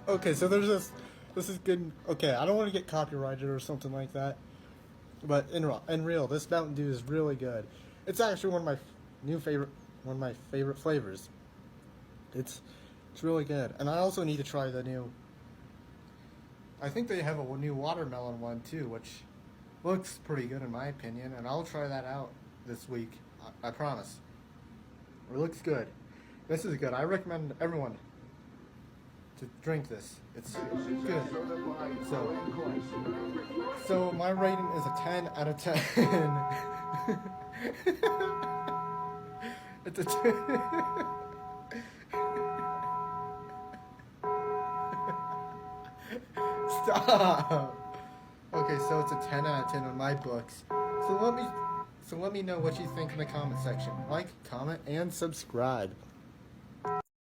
Okay, so there's this. This is good. Okay, I don't want to get copyrighted or something like that. But in real, this Mountain Dew is really good. It's actually one of my one of my favorite flavors. It's really good, and I also need to try the new. I think they have a new watermelon one too, which looks pretty good in my opinion, and I'll try that out this week. I promise. It looks good. This is good. I recommend everyone to drink this. It's good. So my rating is a 10 out of 10. It's a 10. Stop. Okay, so it's a 10 out of 10 on my books. So let me know what you think in the comment section. Like, comment, and subscribe.